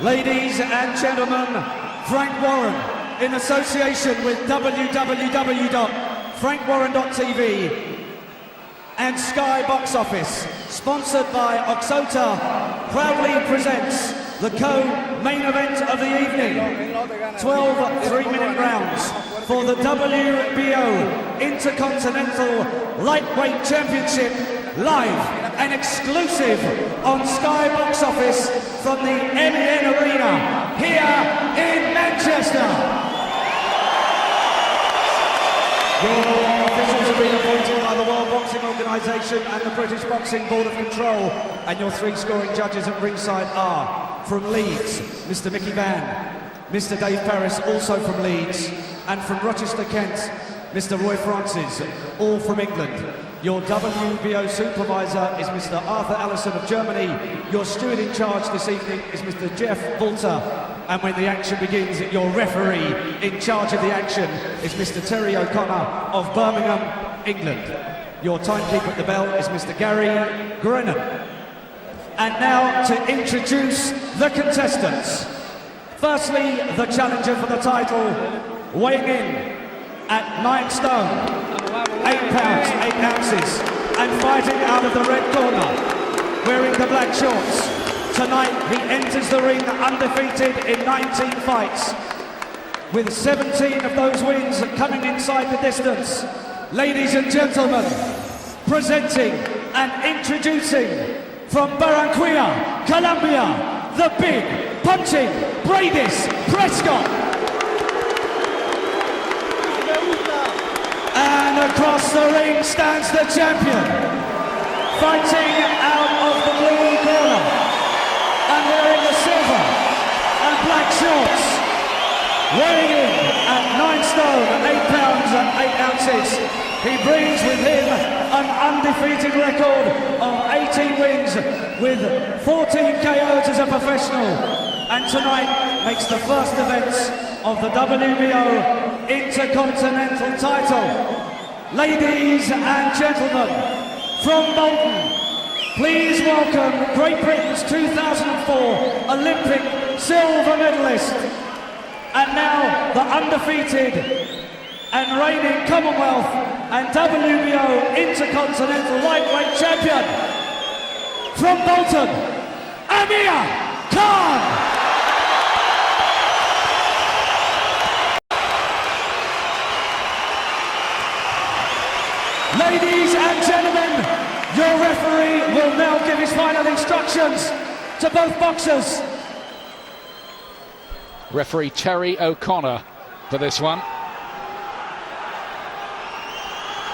Ladies and gentlemen, Frank Warren, in association with www.frankwarren.tv and Sky Box Office, sponsored by Oxota, proudly presents the co-main event of the evening. 12 3-minute rounds for the WBO Intercontinental Lightweight Championship, live and exclusive on Sky Box Office from the MEN Arena here in Manchester. Your officials have been appointed by the World Boxing Organisation and the British Boxing Board of Control, and your 3 scoring judges at ringside are from Leeds, Mr. Mickey Vann, Mr. Dave Paris, also from Leeds, and from Rochester, Kent, Mr. Roy Francis, all from England. Your WBO supervisor is Mr. Arthur Allison of Germany. Your steward in charge this evening is Mr. Jeff Volter. And when the action begins, your referee in charge of the action is Mr. Terry O'Connor of Birmingham, England. Your timekeeper at the bell is Mr. Gary Grennan. And now to introduce the contestants. Firstly, the challenger for the title, weighing in at 9 stone, 8 pounds, 8 ounces, and fighting out of the red corner, wearing the black shorts. Tonight, he enters the ring undefeated in 19 fights, with 17 of those wins coming inside the distance. Ladies and gentlemen, presenting and introducing from Barranquilla, Colombia, the big, punching Breidis Prescott. And across the ring stands the champion, fighting out of the blue corner and wearing the silver and black shorts, weighing in at 9 stone, 8 pounds and 8 ounces. He brings with him an undefeated record of 18 wins with 14 KOs as a professional, and tonight makes the first events of the WBO Intercontinental title. Ladies and gentlemen, from Bolton, please welcome Great Britain's 2004 Olympic silver medalist, and now the undefeated and reigning Commonwealth and WBO Intercontinental Lightweight Champion, from Bolton, Amir Khan. Ladies and gentlemen, your referee will now give his final instructions to both boxers. Referee Terry O'Connor for this one.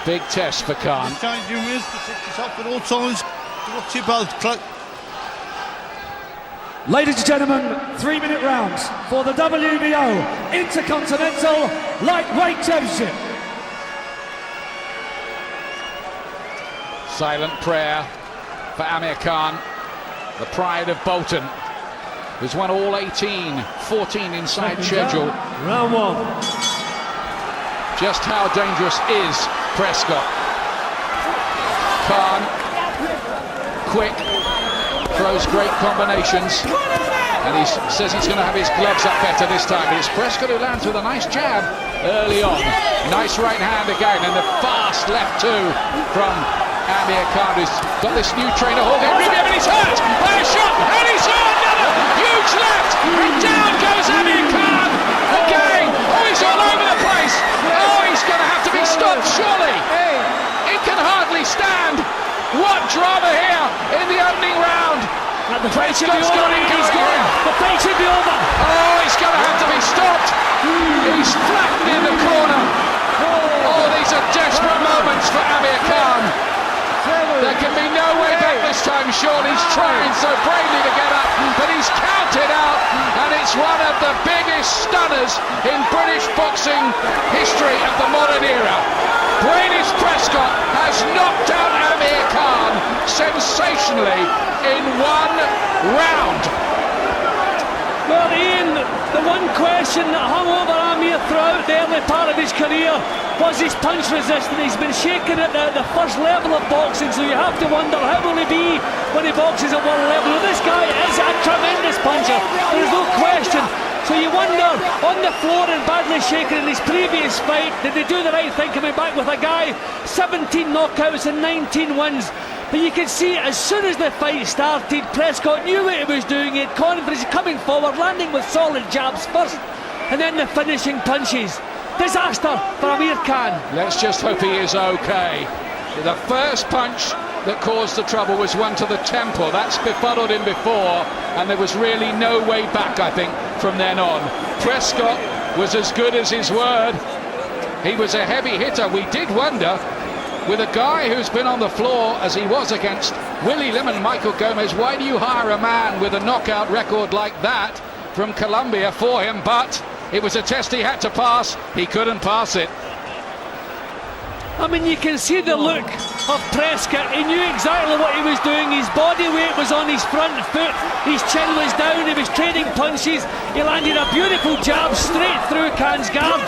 Big test for Khan. Ladies and gentlemen, 3-minute rounds for the WBO Intercontinental Lightweight Championship. Silent prayer for Amir Khan, the pride of Bolton, who's won all 18, 14 inside schedule. Round 1. Just how dangerous is Prescott? Khan, quick, throws great combinations, and he says he's going to have his gloves up better this time, but it's Prescott who lands with a nice jab early on. Nice right hand again, and the fast left too from Amir Khan, who's got this new trainer holding him, and he's hurt by a shot, and he's another huge left, and down goes Amir Khan again. Oh, he's all over the place. Oh, he's going to have to be stopped, surely. He can hardly stand. What drama here in the opening round. And the fight should be over. The fight should be over. Oh, he's going to have to be stopped. He's flattened in the corner. Oh, these are desperate moments for Amir Khan. There can be no way back this time, surely. He's trying so bravely to get up, but he's counted out, and it's one of the biggest stunners in British boxing history of the modern era. Breidis Prescott has knocked out Amir Khan sensationally in 1 round. Well, Ian, the one question that hung over Amir throughout the early part of his career was his punch resistance. He's been shaken at the first level of boxing, so you have to wonder how will he be when he boxes at world level. Well, this guy is a tremendous puncher. There's no So you wonder, on the floor and badly shaken in his previous fight, did they do the right thing coming back with a guy 17 knockouts and 19 wins? But you can see as soon as the fight started, Prescott knew what he was doing. He had confidence coming forward, landing with solid jabs first, and then the finishing punches. Disaster for Amir Khan. Let's just hope he is okay. The first punch that caused the trouble was one to the temple. That's befuddled him before, and there was really no way back, I think, from then on. Prescott was as good as his word. He was a heavy hitter. We did wonder, with a guy who's been on the floor as he was against Willie Lim and Michael Gomez, why do you hire a man with a knockout record like that from Colombia for him? But it was a test he had to pass. He couldn't pass it. I mean, you can see the look of Prescott. He knew exactly what he was doing. His body weight was on his front foot. His chin was down. He was trading punches. He landed a beautiful jab straight through Khan's guard.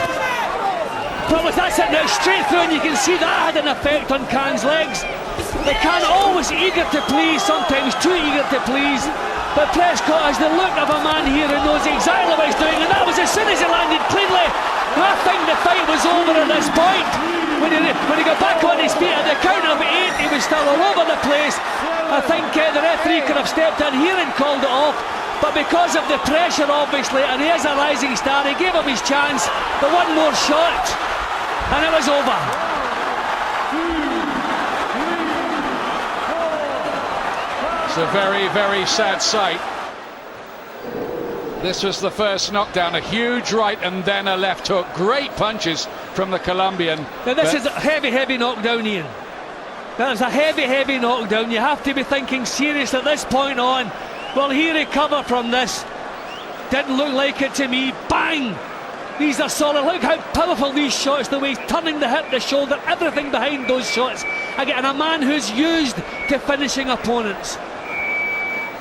But that's it now, straight through, and you can see that had an effect on Khan's legs. They Khan always eager to please, sometimes too eager to please. But Prescott has the look of a man here who knows exactly what he's doing, and that was as soon as he landed cleanly. I think the fight was over at this point. When he got back on his feet at the count of 8, he was still all over the place. I think the referee could have stepped in here and called it off, but because of the pressure, obviously, and he is a rising star, he gave him his chance. But one more shot, and it was over. It's a very, very sad sight. This was the first knockdown, a huge right and then a left hook. Great punches from the Colombian. Now this is a heavy knockdown, Ian. That is a heavy knockdown. You have to be thinking serious at this point on. Will he recover from this? Didn't look like it to me. Bang! These are solid. Look how powerful these shots, the way he's turning the hip, the shoulder, everything behind those shots. Again, a man who's used to finishing opponents.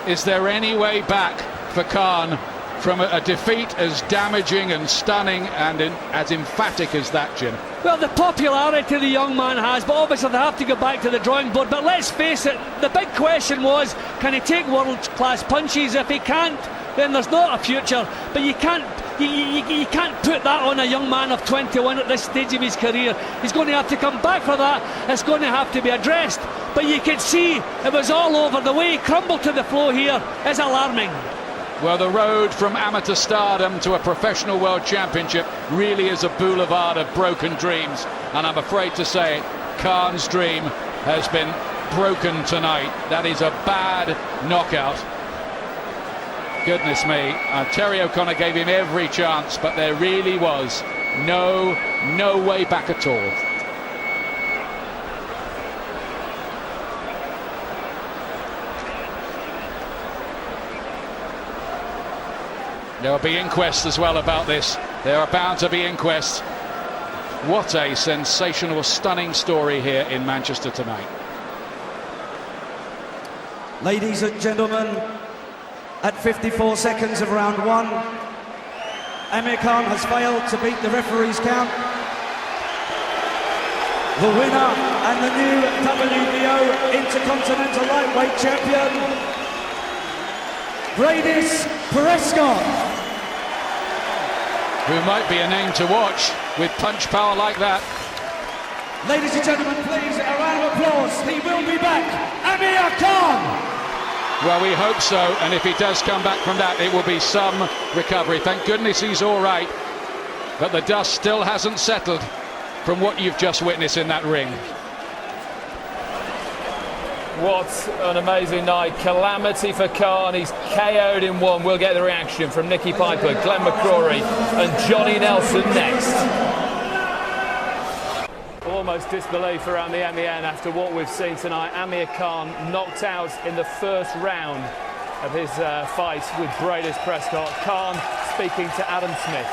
Is there any way back for Khan from a defeat as damaging and stunning and as emphatic as that, Jim? Well, the popularity the young man has, but obviously they have to go back to the drawing board. But let's face it, the big question was, can he take world-class punches? If he can't, then there's not a future. But you can't put that on a young man of 21 at this stage of his career. He's going to have to come back for that. It's going to have to be addressed. But you could see it was all over. The way he crumbled to the floor here is alarming. Well, the road from amateur stardom to a professional world championship really is a boulevard of broken dreams. And I'm afraid to say, Khan's dream has been broken tonight. That is a bad knockout. Goodness me, Terry O'Connor gave him every chance, but there really was no way back at all. There will be inquests as well about this. There are bound to be inquests. What a sensational, stunning story here in Manchester tonight. Ladies and gentlemen, at 54 seconds of round 1, Amir Khan has failed to beat the referee's count. The winner and the new WBO Intercontinental Lightweight Champion, Breidis Prescott. Who might be a name to watch with punch power like that. Ladies and gentlemen, please, a round of applause. He will be back, Amir Khan. Well, we hope so, and if he does come back from that, it will be some recovery. Thank goodness he's all right, but the dust still hasn't settled from what you've just witnessed in that ring. What an amazing night. Calamity for Khan. He's KO'd in one. We'll get the reaction from Nicky Piper, Glenn McCrory and Johnny Nelson next. Almost disbelief around the MEN after what we've seen tonight. Amir Khan knocked out in the first round of his fight with Breidis Prescott. Khan speaking to Adam Smith.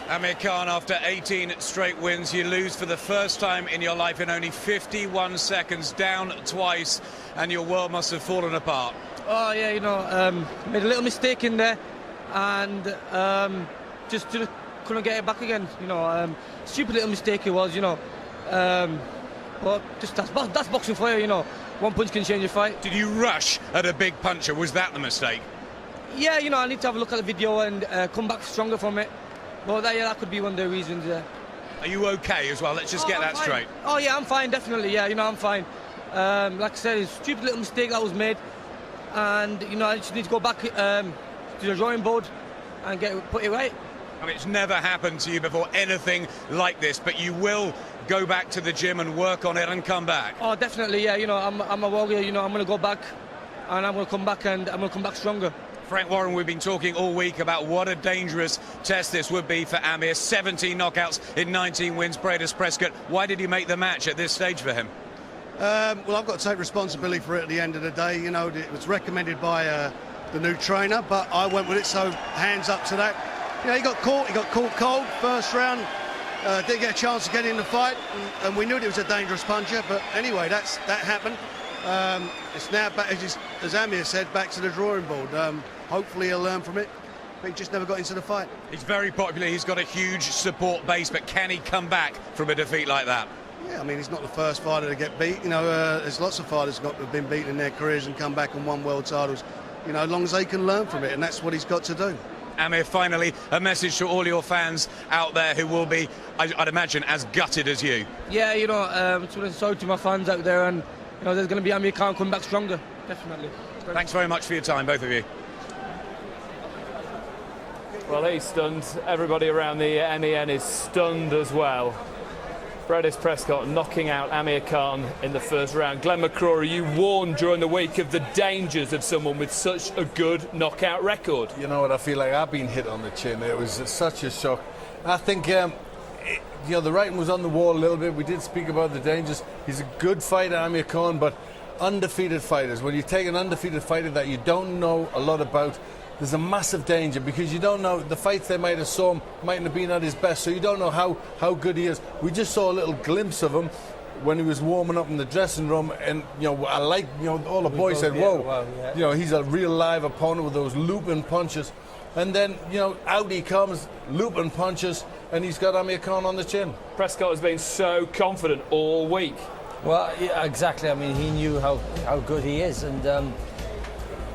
Amir Khan, after 18 straight wins, you lose for the first time in your life in only 51 seconds, down twice, and your world must have fallen apart. Oh yeah, you know, made a little mistake in there, and just couldn't get it back again. You know, stupid little mistake it was. You know, but just that's boxing for you. You know, one punch can change a fight. Did you rush at a big puncher? Was that the mistake? Yeah, you know, I need to have a look at the video and come back stronger from it. But that could be one of the reasons. Are you okay as well? Let's just get that straight. Oh yeah, I'm fine, definitely. Yeah, you know, I'm fine. Like I said, it's a stupid little mistake that was made, and you know, I just need to go back to the drawing board and put it right. I mean, it's never happened to you before, anything like this, but you will go back to the gym and work on it and come back. Oh, definitely. Yeah, you know, I'm a warrior. You know, I'm going to go back, and I'm going to come back, and I'm going to come back stronger. Frank Warren, we've been talking all week about what a dangerous test this would be for Amir. 17 knockouts in 19 wins. Breidis Prescott, why did he make the match at this stage for him? Well, I've got to take responsibility for it at the end of the day. You know, it was recommended by the new trainer, but I went with it, so hands up to that. You know, he got caught cold first round. Didn't get a chance to get in the fight, and we knew it was a dangerous puncher, but anyway, that happened. It's now back, as Amir said, back to the drawing board. Hopefully he'll learn from it, but he just never got into the fight. He's very popular, he's got a huge support base, but can he come back from a defeat like that? Yeah, I mean, he's not the first fighter to get beat. You know, there's lots of fighters who've been beaten in their careers and come back and won world titles. You know, as long as they can learn from it, and that's what he's got to do. Amir, finally, a message to all your fans out there who will be, I'd imagine, as gutted as you. Yeah, you know, sorry to my fans out there, and you know, there's going to be Amir Khan come back stronger, definitely. Thanks very much for your time, both of you. Well, he's stunned. Everybody around the MEN is stunned as well. Breidis Prescott knocking out Amir Khan in the first round. Glenn McCrory, you warned during the week of the dangers of someone with such a good knockout record. You know what, I feel like I've been hit on the chin. It was such a shock. I think, you know, the writing was on the wall a little bit. We did speak about the dangers. He's a good fighter, Amir Khan, but undefeated fighters, when you take an undefeated fighter that you don't know a lot about, there's a massive danger, because you don't know, the fights they might have saw him mightn't have been at his best, so you don't know how good he is. We just saw a little glimpse of him when he was warming up in the dressing room, and you know, all the boys said, whoa, you know, he's a real live opponent with those looping punches. And then, you know, out he comes, looping punches, and he's got Amir Khan on the chin. Prescott has been so confident all week. Well, yeah, exactly. I mean, he knew how good he is, and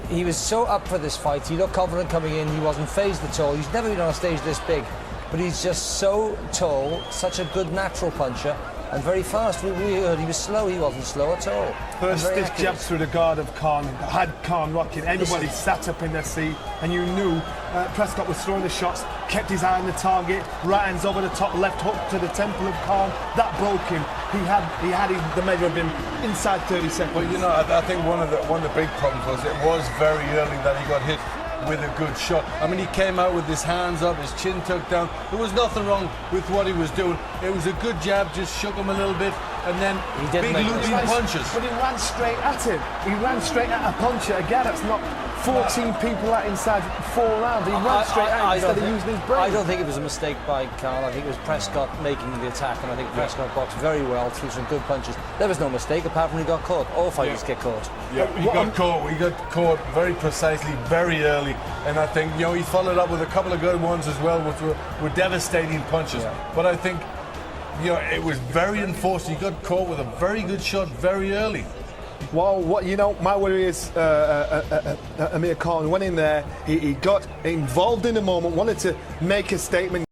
he was so up for this fight. He looked confident coming in. He wasn't phased at all. He's never been on a stage this big, but he's just so tall, such a good natural puncher, and very fast. We heard he was slow. He wasn't slow at all. First stiff jabs through the guard of Khan had Khan rocking. Everybody sat up in their seat, and you knew Prescott was throwing the shots, kept his eye on the target, right hands over the top, left hook to the temple of Khan. That broke him. He had the measure of him inside 30 seconds. Well, you know, I think one of the big problems was it was very early that he got hit with a good shot. I mean, he came out with his hands up, his chin tucked down. There was nothing wrong with what he was doing. It was a good jab, just shook him a little bit, and then big looping punches. But he ran straight at him. He ran straight at a puncher. Again, that's not 14 people out inside 4 rounds. He ran straight at him instead of using his brain. I don't think it was a mistake by Khan. I think it was Prescott making the attack, and I think Prescott boxed very well, threw some good punches. There was no mistake, apart from he got caught. All fighters get caught. Yeah, he got caught very precisely, very early, and I think, you know, he followed up with a couple of good ones as well, which were devastating punches. Yeah. But I think, you know, it was very enforced. He got caught with a very good shot very early. Well, my worry is Amir Khan went in there, he got involved in the moment, wanted to make a statement.